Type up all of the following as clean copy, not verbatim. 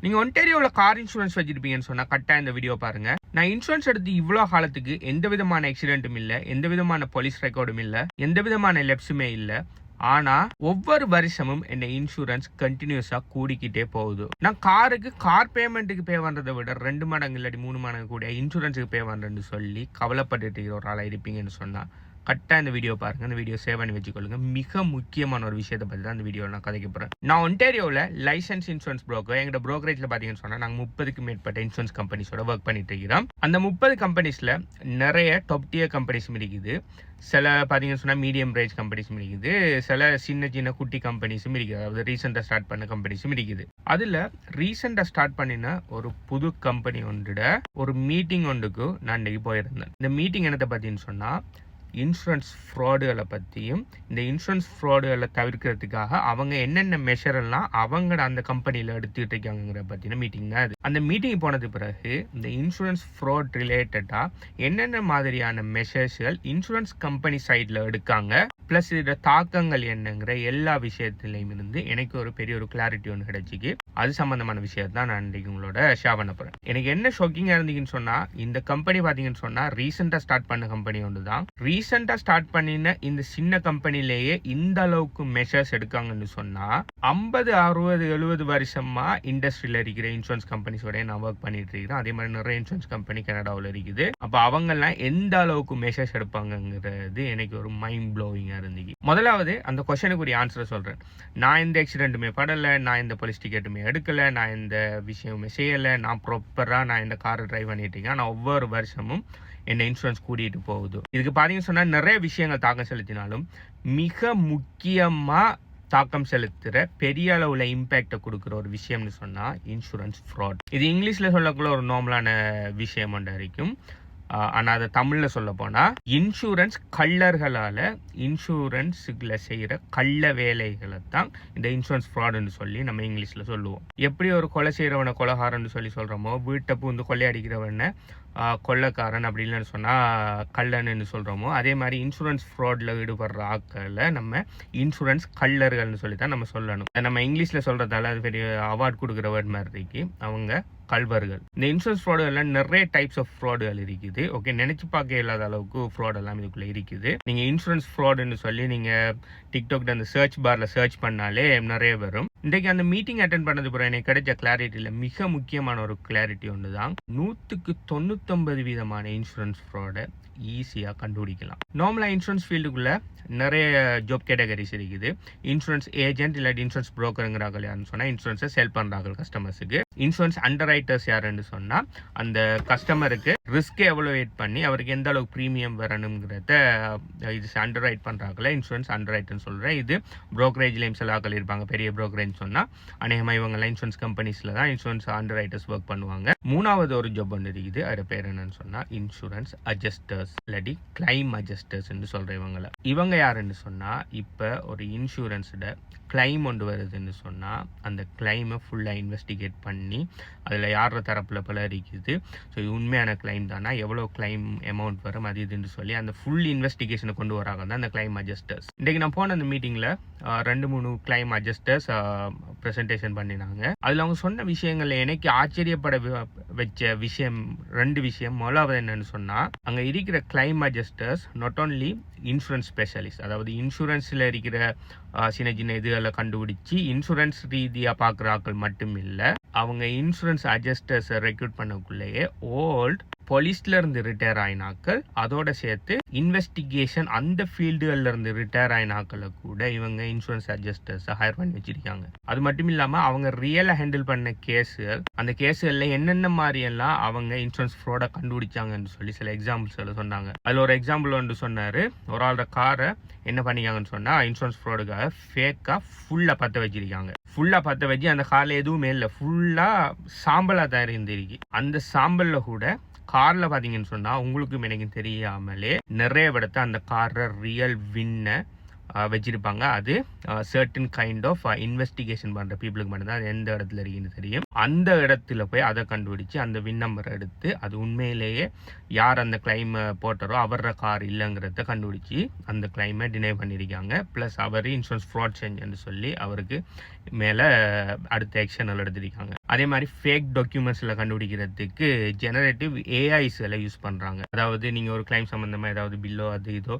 நீங்கள் ஒன்டாரியோவில் car insurance வச்சிருப்பீங்கன்னு சொன்னால் கரெக்டாக இந்த வீடியோ பாருங்கள். நான் இன்சூரன்ஸ் எடுத்து இவ்வளோ காலத்துக்கு எந்த விதமான ஆக்சிடென்ட்டும் இல்லை, எந்த விதமான போலீஸ் ரெக்கார்டும் இல்லை, எந்த விதமான லெப்ஸுமே இல்லை. ஆனால் ஒவ்வொரு வருஷமும் என்ன இன்சூரன்ஸ் கண்டினியூஸாக கூடிக்கிட்டே போகுது. நான் கார் பேமெண்ட்டுக்கு பே பண்ணுறதை விட 2 மடங்கு இல்லாட்டி 3 மடங்கு கூட இன்சூரன்ஸுக்கு பே பண்ணுறேன்னு சொல்லி கவலைப்பட்டுட்டு ஒரு ஆளாக இருப்பீங்கன்னு சொன்னால் கரெக்டாக இந்த வீடியோ பாருங்கள். இந்த வீடியோ சேவ் பண்ணி வச்சுக்கொள்ளுங்க. மிக முக்கியமான ஒரு விஷயத்தை பற்றி தான் இந்த வீடியோவில் நான் கதைக்க போகிறேன். நான் ஒன்டாரியோவில் லைசன்ஸ் இன்சூரன்ஸ் ப்ரோக்கர். எங்களோட ப்ரோக்கரேஜில் பார்த்தீங்கன்னு சொன்னால் நாங்கள் 30க்கு மேற்பட்ட இன்சூரன்ஸ் கம்பெனிஸோட ஒர்க் பண்ணிட்டு இருக்கிறோம். அந்த 30 கம்பெனிஸில் நிறைய டாப் டியர் கம்பெனிஸும் இருக்குது. சில பார்த்தீங்கன்னு சொன்னால் மீடியம் ரேஞ்ச் கம்பெனிஸும் இருக்குது. சில சின்ன குட்டி கம்பெனிஸும் இருக்குது. அதாவது ரீசெண்டாக ஸ்டார்ட் பண்ண கம்பெனிஸும் இருக்குது. அதில் ரீசெண்டாக ஸ்டார்ட் பண்ணின ஒரு புது கம்பெனி ஒன்றுட ஒரு மீட்டிங் ஒன்றுக்கு நான் இன்றைக்கி போயிருந்தேன். இந்த மீட்டிங் என்னத்தை பார்த்தீங்கன்னு சொன்னால் இன்சூரன்ஸ் ஃப்ராடுகளை பற்றியும் இந்த இன்சூரன்ஸ் ஃப்ராடுகளை தவிர்க்கிறதுக்காக அவங்க என்னென்ன மெஷரெல்லாம் அவங்களோட அந்த கம்பெனியில் எடுத்துக்கிட்டு இருக்காங்கிற பற்றின மீட்டிங் தான் அது. அந்த மீட்டிங் போனது பிறகு இந்த இன்சூரன்ஸ் ஃப்ராட் ரிலேட்டடாக என்னென்ன மாதிரியான மெஷர்ஸ்கள் இன்சூரன்ஸ் கம்பெனி சைடில் எடுக்காங்க, ப்ளஸ் இதோட தாக்கங்கள் என்னங்கிற எல்லா விஷயத்துலையும் இருந்து எனக்கு ஒரு பெரிய ஒரு கிளாரிட்டி ஒன்று கிடைச்சிக்கு. அது சம்மந்தமான விஷயத்தை தான் நான் இன்றைக்கு உங்களோட ஷேர் பண்ண போகிறேன். எனக்கு என்ன ஷாக்கிங்காக இருந்தீங்கன்னு சொன்னால் இந்த கம்பெனி பார்த்தீங்கன்னு சொன்னால் ரீசெண்டாக ஸ்டார்ட் பண்ண கம்பெனி ஒன்று தான். ரீசெண்டாக ஸ்டார்ட் பண்ணின இந்த சின்ன கம்பெனிலேயே இந்த அளவுக்கு மெஷர்ஸ் எடுக்காங்கன்னு சொன்னால் 50, 60, 70 வருஷமா இண்டஸ்ட்ரியில் இருக்கிற இன்சூரன்ஸ் கம்பெனிஸோடய நான் ஒர்க் பண்ணிட்டு இருக்கிறேன். அதே மாதிரி நிறைய இன்சூரன்ஸ் கம்பெனி கனடாவில் இருக்குது. அப்போ அவங்கெல்லாம் எந்த அளவுக்கு மெஷர்ஸ் எடுப்பாங்கங்கிறது எனக்கு ஒரு மைண்ட் ப்ளோவிங்காக இருந்துச்சு. முதலாவது அந்த கொஸ்டனுக்கு ஒரு ஆன்சரை சொல்கிறேன். நான் எந்த ஆக்சிடென்ட்டுமே படலை, நான் எந்த போலீஸ் டிக்கெட்டுமே எடுக்கலை, நான் எந்த விஷயமுமே செய்யலை, நான் ப்ராப்பராக நான் இந்த காரை ட்ரைவ் பண்ணிட்டு இருக்கேன். நான் ஒவ்வொரு வருஷமும் என்ன இன்சூரன்ஸ் கூட்டிகிட்டு போகுது. இதுக்கு பார்த்தீங்கன்னு சொன்னால் நிறைய விஷயங்கள் தாக்கம் செலுத்தினாலும் மிக முக்கியமாக தாக்கம் செலுத்துகிற பெரிய அளவில் இம்பேக்டை கொடுக்குற ஒரு விஷயம்னு சொன்னால் இன்சூரன்ஸ் ஃப்ராட். இது இங்கிலீஷில் சொல்லக்குள்ள ஒரு நார்மலான விஷயம் ஒன்று இருக்கும். ஆனால் அதை தமிழில் சொல்ல போனால் இன்சூரன்ஸ் கள்ளர்களால் இன்சூரன்ஸுகளை செய்கிற கள்ள வேலைகளை தான் இந்த இன்சூரன்ஸ் ஃப்ராடுன்னு சொல்லி நம்ம இங்கிலீஷில் சொல்லுவோம். எப்படி ஒரு கொலை செய்கிறவனை கொலைகாரன்னு சொல்லி சொல்கிறோமோ, வீட்டை பூந்து கொள்ளையடிக்கிறவனை கொள்ளைக்காரன் அப்படி இல்லைன்னு சொன்னால் கள்ளன்னு சொல்கிறோமோ, அதே மாதிரி இன்சூரன்ஸ் ஃப்ராடில் ஈடுபடுற ஆட்களை நம்ம இன்சூரன்ஸ் கள்ளர்கள்னு சொல்லி தான் நம்ம சொல்லணும். நம்ம இங்கிலீஷில் சொல்கிறதால அது பெரிய அவார்ட் கொடுக்குற வேர்ட் மாதிரி இருக்கு. அவங்க கல்வர்கள். இந்த இன்சூரன்ஸ் ஃப்ராடுகள்லாம் நிறைய டைப்ஸ் ஆஃப் ஃப்ராடுகள் இருக்குது. ஓகே, நினைச்சு பார்க்க இல்லாத அளவுக்கு ஃப்ராட் எல்லாம் இதுக்குள்ள இருக்குது. நீங்க இன்சூரன்ஸ் ஃப்ராடுன்னு சொல்லி நீங்க டிக்டாக்ல அந்த சர்ச் பார்ல சர்ச் பண்ணாலே நிறைய வரும். இன்றைக்கு அந்த மீட்டிங் அட்டென்ட் பண்ணது பிறகு எனக்கு கிடைச்ச கிளாரிட்டியில மிக முக்கியமான ஒரு கிளாரிட்டி ஒன்று தான். 100க்கு 99 வீதமான இன்சூரன்ஸ் ஃப்ராடை ஈஸியாக கண்டுபிடிக்கலாம். நார்மலாக இன்சூரன்ஸ் ஃபீல்டுக்குள்ள நிறைய ஜாப் கேட்டகரிஸ் இருக்குது. இன்சூரன்ஸ் ஏஜென்ட் இல்லாட்டி இன்சூரன்ஸ் புரோக்கருங்கிறார்கள் யாருன்னு சொன்னால் இன்சூரன்ஸை சேல் பண்ணுறாங்க கஸ்டமர்ஸுக்கு. இன்சூரன்ஸ் அண்டர் ரைட்டர்ஸ் யாருன்னு சொன்னால் அந்த கஸ்டமருக்கு ரிஸ்க் எவலுவேட் பண்ணி அவருக்கு எந்த அளவுக்கு ப்ரீமியம் வரணுங்கிறத இது அண்டர் ரைட் பண்ணுறாங்களே இன்சூரன்ஸ் அண்டர் ரைட்னு சொல்கிறேன். இது ப்ரோக்கரேஜ்லேயும் சில ஆக்கள் இருப்பாங்க. பெரிய ப்ரோக்கரேஜ் சொன்னால் அநேகமாக இவங்கெல்லாம் இன்சூரன்ஸ் கம்பெனிஸில் தான் இன்சூரன்ஸ் அண்டர் ரைட்டர்ஸ் ஒர்க் பண்ணுவாங்க. 3வது ஒரு ஜாப் ஒன்று இருக்குது. அதோட பேர் என்னன்னு சொன்னால் இன்சூரன்ஸ் அட்ஜஸ்டர்ஸ் இல்லாட்டி கிளைம் அட்ஜஸ்டர்ஸ்ன்னு சொல்கிற இவங்க யாருன்னு சொன்னால் இப்போ ஒரு இன்சூரன்ஸோட கிளைம் ஒன்று வருதுன்னு சொன்னால் அந்த கிளைமை ஃபுல்லாக இன்வெஸ்டிகேட் பண்ணி அதில் யாரோட தரப்பில் பல இருக்குது, ஸோ இது உண்மையான கிளைம் தானா, எவ்வளோ கிளைம் அமௌண்ட் வரும் அது இதுன்னு சொல்லி அந்த ஃபுல் இன்வெஸ்டிகேஷனை கொண்டு வராங்க தான் அந்த கிளைம் அட்ஜஸ்டர்ஸ். இன்றைக்கு நான் போன அந்த மீட்டிங்கில் 2-3 கிளைம் அட்ஜஸ்டர்ஸ் ப்ரெசன்டேஷன் பண்ணினாங்க. அதில் அவங்க சொன்ன விஷயங்களில் எனக்கு ஆச்சரியப்பட வச்ச விஷயம் 2 விஷயம். முதலாவது என்னன்னு சொன்னால் அங்கே இருக்கிற claim adjusters not only insurance specialist, அதாவது இன்சூரன்ஸில் இருக்கிற சின்ன இதுகளை கண்டுபிடிச்சி இன்சூரன்ஸ் ரீதியாக பார்க்குற ஆட்கள் மட்டும் இல்லை, அவங்க இன்சூரன்ஸ் அட்ஜஸ்டர்ஸை ரெக்ரூட் பண்ணக்குள்ளேயே ஓல்ட் போலீஸ்ல இருந்து ரிட்டையர் ஆயினாக்கள், அதோட சேர்த்து இன்வெஸ்டிகேஷன் அந்த ஃபீல்டுகள்ல இருந்து ரிட்டையர் ஆயினாக்களை கூட இவங்க இன்சூரன்ஸ் அட்ஜஸ்டர்ஸ் ஹையர் பண்ணி வச்சிருக்காங்க. அது மட்டும் இல்லாம அவங்க ரியலா ஹேண்டில் பண்ண கேஸுகள், அந்த கேஸுகள்ல என்னென்ன மாதிரி எல்லாம் அவங்க இன்சூரன்ஸ் ஃப்ராட கண்டுபிடிச்சாங்கன்னு சொல்லி சில எக்ஸாம்பிள்ஸ் சொன்னாங்க. அதுல ஒரு எக்ஸாம்பிள் ஒன்று சொன்னாரு. ஒரு ஆளோட காரை என்ன பண்ணிக்காங்கன்னு சொன்னா இன்சூரன்ஸ் ஃப்ராடுக்காக ஃபேக்கா ஃபுல்லா பத்த வச்சிருக்காங்க. ஃபுல்லா பத்த வச்சு அந்த கார்ல எதுவுமே இல்லை, ஃபுல்லா சாம்பலா தான் இருந்திருக்கு. அந்த சாம்பல்ல கூட கார்ல பாத்தீங்கன்னு சொன்னா உங்களுக்கும் எனக்கும் தெரியாமலே நிறைய விடத்த அந்த கார ரியல் வின்ன வச்சிருப்பாங்க. அது சர்டன் கைண்ட் ஆஃப் இன்வெஸ்டிகேஷன் பண்ணுற பீப்புளுக்கு மட்டும்தான் அது எந்த இடத்துல இருக்குன்னு தெரியும். அந்த இடத்துல போய் அதை கண்டுபிடிச்சு அந்த வின் நம்பரை எடுத்து அது உண்மையிலேயே யார் அந்த கிளைம் போட்டாரோ அவர கார் இல்லைங்கிறத கண்டுபிடிச்சி அந்த கிளைமை டினை பண்ணியிருக்காங்க. ப்ளஸ் அவர் இன்சூரன்ஸ் ஃப்ராட் செஞ்சுன்னு சொல்லி அவருக்கு மேலே அடுத்த ஆக்ஷனில் எடுத்திருக்காங்க. அதே மாதிரி ஃபேக் டாக்குமெண்ட்ஸில் கண்டுபிடிக்கிறதுக்கு ஜெனரேட்டிவ் ஏஐஸ்களை யூஸ் பண்ணுறாங்க. அதாவது நீங்கள் ஒரு கிளைம் சம்மந்தமாக ஏதாவது பில்லோ அது இதோ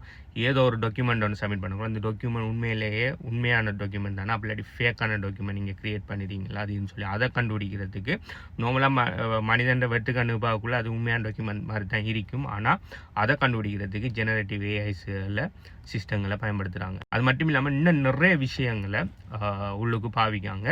ஏதோ ஒரு டாக்குமெண்ட் ஒன்று சப்மிட் பண்ணுறோம். அந்த டாக்குமெண்ட் உண்மையிலேயே உண்மையான டாக்குமெண்ட் தானே அப்படி ஃபேக்கான டாக்குமெண்ட் நீங்கள் க்ரியேட் பண்ணிடுறீங்களா அதுன்னு சொல்லி அதை கண்டுபிடிக்கிறதுக்கு நார்மலாக மனிதன் வெட்டுக்கண்ணு பார்க்கக்குள்ள அது உண்மையான டாக்குமெண்ட் மாதிரி தான் இருக்கும். ஆனால் அதை கண்டுபிடிக்கிறதுக்கு ஜெனரேட்டிவ் ஏஐஸில் சிஸ்டங்களை பயன்படுத்துகிறாங்க. அது மட்டும் இல்லாமல் இன்னும் நிறைய விஷயங்களை உள்ளுக்கு பாவிக்காங்க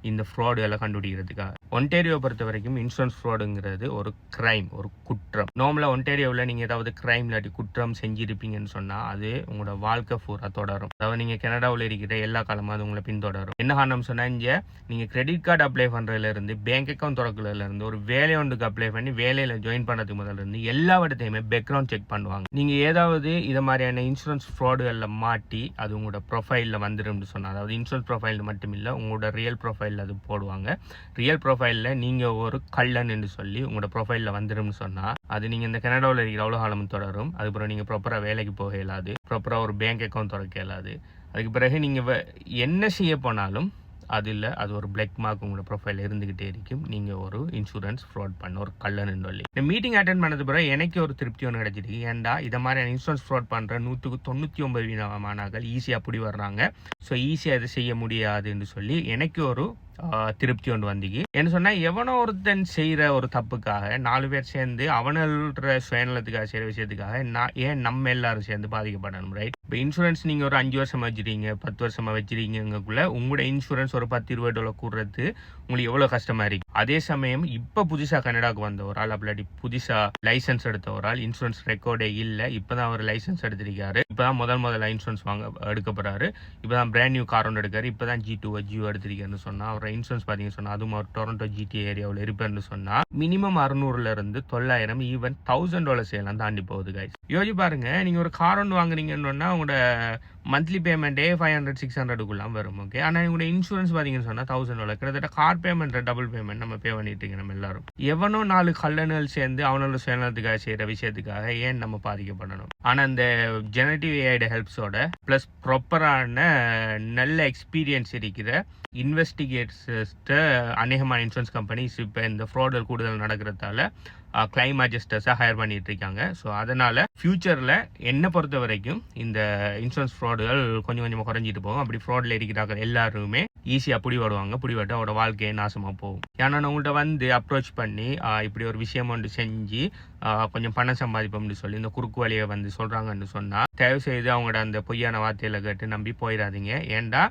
இந்த ஃப்ராடுகளை கண்டுபிடிக்கிறதுக்காக. ஒன்டேரியோ பொறுத்த வரைக்கும் இன்சூரன்ஸ் ஃப்ராடுங்கிறது ஒரு கிரைம், ஒரு குற்றம். நார்மலாக ஒன்டேரியோவில் நீங்கள் ஏதாவது கிரைம் இல்லாட்டி குற்றம் செஞ்சிருப்பீங்கன்னு சொன்னால் அது உங்களோட வாழ்க்கை பூரா தொடரும். அதாவது நீங்கள் கனடாவில் இருக்கிற எல்லா காலமும் அது உங்களை பின்தொடரும். என்ன காரணம் சொன்னால் இங்கே நீங்கள் கிரெடிட் கார்டு அப்ளை பண்ணுறதுலேருந்து பேங்க் அக்கௌண்ட் திறக்கிறதுலேருந்து ஒரு வேலை ஒன்றுக்கு அப்ளை பண்ணி வேலையில் ஜாயின் பண்ணுறதுக்கு முதல்லேருந்து எல்லா இடத்தையுமே பேக்ரவுண்ட் செக் பண்ணுவாங்க. நீங்கள் ஏதாவது இதை மாதிரியான இன்சூரன்ஸ் ஃப்ராடுகளில் மாட்டி அது உங்களோட ப்ரொஃபைலில் வந்துடும் சொன்னால், அதாவது இன்சூரன்ஸ் ப்ரொஃபைல் மட்டும் இல்லை உங்களோட ரியல் ப்ரொஃபைல் அது போடுவாங்க. ரியல் ப்ரொஃபைலில் நீங்கள் ஒரு கள்ளன் என்று சொல்லி உங்களோட ப்ரொஃபைலில் வந்துடும்னு சொன்னால் அது நீங்கள் இந்த கனடாவில் இருக்கிற அவ்வளோ காலம் தொடரும். அதுக்கப்புறம் நீங்கள் ப்ராப்பராக வேலைக்கு போக இயலாது, ப்ராப்பராக ஒரு பேங்க் அக்கௌண்ட் திறக்க இயலாது. அதுக்கு பிறகு நீங்கள் என்ன செய்ய போனாலும் அதில் அது ஒரு பிளாக் மார்க் உங்களோட ப்ரொஃபைல் இருந்துகிட்டே இருக்கும். நீங்கள் ஒரு இன்சூரன்ஸ் ஃப்ராட் பண்ண ஒரு கள்ளன்னு சொல்லி. இந்த மீட்டிங் அட்டென்ட் பண்ணது பிறகு எனக்கு ஒரு திருப்தி ஒன்று கிடைச்சிருக்கு. ஏன்டா இதை மாதிரி இன்சூரன்ஸ் ஃப்ராட் பண்ணுற 199% ஈஸியாக அப்படி வர்றாங்க. ஸோ ஈஸியாக இதை செய்ய முடியாதுன்னு சொல்லி எனக்கு ஒரு திருப்தி ஒன்று வந்திக்கு. என்ன சொன்னால் எவனோ ஒருத்தன் செய்கிற ஒரு தப்புக்காக 4 பேர் சேர்ந்து அவனோட சுயநலத்துக்காக செய்கிற விஷயத்துக்காக ஏன் நம்ம எல்லாரும் சேர்ந்து பாதிக்கப்படணும், ரைட்? இப்போ இன்சூரன்ஸ் நீங்கள் ஒரு 5 வருஷமாக வச்சுருக்கீங்க, 10 வருஷமாக வச்சுருக்கீங்கக்குள்ள உங்களோட இன்சூரன்ஸ் ஒரு $10-20 கூடுறது உங்களுக்கு எவ்வளோ கஷ்டமாக இருக்கு. அதே சமயம் இப்போ புதுசாக கனடாவுக்கு வந்த ஒரு ஆள் அப்படி புதுசாக லைசன்ஸ் எடுத்த ஒரு ஆள் இன்சூரன்ஸ் ரெக்கார்டே இல்லை, இப்போ தான் அவர் லைசன்ஸ் எடுத்திருக்காரு, இப்போ தான் முதல்ல இன்சூரன்ஸ் எடுக்க போகிறாரு, இப்போ தான் பிராண்ட் நியூ கார் ஒன்று எடுக்காரு, இப்போ தான் ஜியோ எடுத்திருக்காருன்னு சொன்னால் அவர் இன்சூரன்ஸ் பார்த்தீங்கன்னு சொன்னால் அதுவும் ஒரு டொரண்டோ GTA ஏரியாவில் இருப்பேன்னு சொன்னால் மினிமம் 600 to 900 ஈவன் $1000 எல்லாம் தாண்டி போகுது கைஸ். யோசிச்சு பாருங்க, நீங்கள் ஒரு கார் ஒன்று வாங்குறீங்கன்னு உங்களோட மந்த்லி பேமெண்ட்டே 500-600 வரும். ஓகே, ஆனால் உங்களோட இன்சூரன்ஸ் பார்த்தீங்கன்னு சொன்னால் $1000. கிட்டத்தட்ட கார் பேமெண்ட் டபுள் பேமெண்ட் நம்ம பே பண்ணிட்டு இருக்கோம் நம்ம எல்லாரும். எவனோ 4 கல்லணுகள் சேர்ந்து அவனோட சுயநலத்துக்காக செய்கிற விஷயத்துக்காக ஏன் நம்ம பாதிக்கப்படணும்? ஆனால் இந்த ஜெனரேட்டிவ் ஏஐட ஹெல்ப்ஸோட ப்ளஸ் ப்ராப்பரான நல்ல எக்ஸ்பீரியன்ஸ் இருக்கிற இன்வெஸ்டிகேட்டர்ஸ்ட அநேகமான இன்சூரன்ஸ் கம்பெனிஸ் இப்போ இந்த ஃப்ராடல் கூடுதல் நடக்கிறதால கிளைம் அட்ஜஸ்டர்ஸாக ஹையர் பண்ணிட்டு இருக்காங்க. ஸோ அதனால் ஃபியூச்சரில் என்னை பொறுத்த வரைக்கும் இந்த இன்சூரன்ஸ் ஃப்ராடுகள் கொஞ்சம் கொஞ்சமாக குறைஞ்சிட்டு போகும். அப்படி ஃப்ராடில் இருக்கிறாங்க எல்லாருமே ஈஸியாக பிடிபட்டு அவரோட வாழ்க்கையை நாசமாக போகும். ஏன்னா உங்கள்கிட்ட அப்ரோச் பண்ணி இப்படி ஒரு விஷயம் ஒன்று செஞ்சு கொஞ்சம் பணம் சம்பாதிப்போம்னு சொல்லி இந்த குறுக்கு வழியை சொல்கிறாங்கன்னு சொன்னால் தயவு செய்து அவங்களோட அந்த பொய்யான வார்த்தையில கேட்டு நம்பி போயிடாதீங்க. ஏன்டா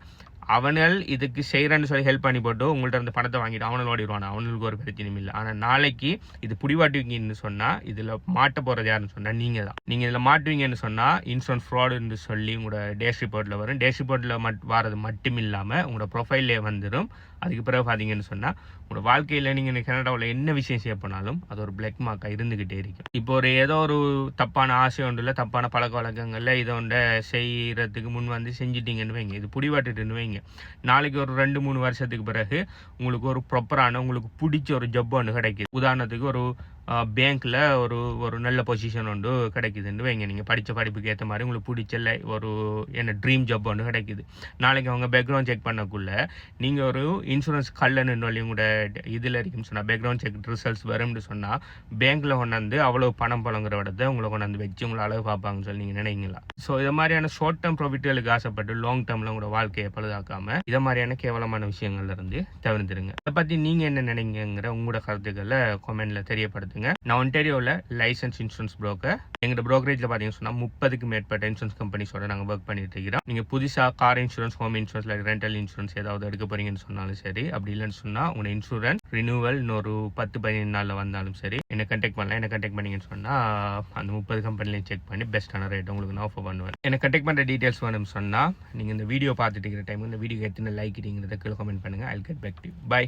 அவனால் இதுக்கு செய்கிறேன்னு சொல்லி ஹெல்ப் பண்ணி போட்டு உங்கள்கிட்ட இருந்து பணத்தை வாங்கிட்டு அவனை ஓடிடுவான், அவனுக்கு ஒரு பிரச்சனையும் இல்லை. ஆனால் நாளைக்கு இது புடிவாட்டுவீங்கன்னு சொன்னால் இதில் மாட்ட போகிறது யாருன்னு சொன்னால் நீங்கள் தான். நீங்கள் இதில் மாட்டுவீங்கன்னு சொன்னால் இன்சூரன்ஸ் ஃப்ராடுன்னு சொல்லி உங்களோட டேஷ் ரிப்போர்ட்டில் வரும். டேஷ் ரிப்போர்ட்டில் வாரது மட்டும் இல்லாமல் உங்களோட ப்ரொஃபைல்லே வந்துடும். அதுக்கு பிறகு பார்த்தீங்கன்னு சொன்னால் உங்களோட வாழ்க்கையில் நீங்கள் கனடாவில் என்ன விஷயம் செய்ய போனாலும் அது ஒரு பிளாக் மார்க்காக இருந்துக்கிட்டே இருக்கும். இப்போ ஏதோ ஒரு தப்பான ஆசை ஒன்றில் தப்பான பழக்க வழக்கங்களில் இதை ஒன்றை செய்கிறதுக்கு முன் செஞ்சிட்டிங்கன்னு வைங்க, இது புடிவாட்டுன்னு வைங்க, நாளைக்கு ஒரு 2-3 வருஷத்துக்கு பிறகு உங்களுக்கு ஒரு ப்ராப்பரான உங்களுக்கு பிடிச்ச ஒரு ஜப் ஒன்று கிடைக்குது. உதாரணத்துக்கு ஒரு பேங்க்கில் ஒரு நல்ல பொசிஷன் ஒன்று கிடைக்குதுன்னு வைங்க, நீங்கள் படித்த படிப்புக்கு ஏற்ற மாதிரி உங்களுக்கு பிடிச்ச ஒரு ட்ரீம் ஜப் ஒன்று கிடைக்குது. நாளைக்கு அவங்க பேக்ரவுண்ட் செக் பண்ணக்குள்ள நீங்கள் ஒரு இன்சூரன்ஸ் கல்லன்னு சொல்லி உங்களோட இதில் இருக்குன்னு சொன்னால் பேக்ரவுண்ட் செக் ரிசல்ட்ஸ் வரும்னு சொன்னால் பேங்க்கில் கொண்டாந்து அவ்வளோ பணம் பழங்குற இடத்த உங்களை கொண்டாந்து வச்சு உங்களை அழகு பார்ப்பாங்கன்னு சொல்லி நீங்கள் நினைங்களா? ஸோ இதை மாதிரியான ஷார்ட் டேர்ம் ப்ராஃபிட்டுகளுக்கு ஆசைப்பட்டு லாங் டேர்மில் உங்களோட வாழ்க்கையை பழுதாக்காமல் இதை மாதிரியான கேவலமான விஷயங்கள்லேருந்து தவிர்த்துருங்க. அதை பற்றி நீங்கள் என்ன நினைங்கிற உங்களோட கருத்துக்களை கமெண்ட்டில் தெரியப்படுத்துங்க. நான் ஒன்டாரியோவில் லைசன்ஸ் இன்சூரன்ஸ் புரோக்கர். எங்களோட ப்ரோக்கரேஜில் பார்த்தீங்கன்னு சொன்னால் 30க்கு மேற்பட்ட இன்சூரன்ஸ் கம்பெனிஸோட நாங்கள் ஒர்க் பண்ணிட்டு இருக்கிறோம். நீங்கள் புதுசாக car insurance, home insurance, rental insurance ஏதாவது எடுக்க போறீங்கன்னு சொன்னாலும் சரி, அப்படி இல்லைன்னு சொன்னால் உங்களோட இன்சூரன்ஸ் ரினியூவல் இன்னொரு 10-15 நாளில் வந்தாலும் சரி என்னை கண்டெக்ட் பண்ணலாம். என்ன கண்டெக்ட் பண்ணீங்கன்னு சொன்னால் அந்த 30 கம்பெனிலையும் செக் பண்ணி பெஸ்ட்டான ரேட் உங்களுக்கு நான் ஆஃபர் பண்ணுவேன். என்ன கண்டெக்ட் பண்ணுற டீட்டெயில்ஸ் வேணும்னு சொன்னால் நீங்கள் இந்த வீடியோ பார்த்துட்டு இருக்கிற டைம் இந்த வீடியோ எத்தனை லைக் கீழே கமெண்ட் பண்ணுங்கள். I will get back to you. By.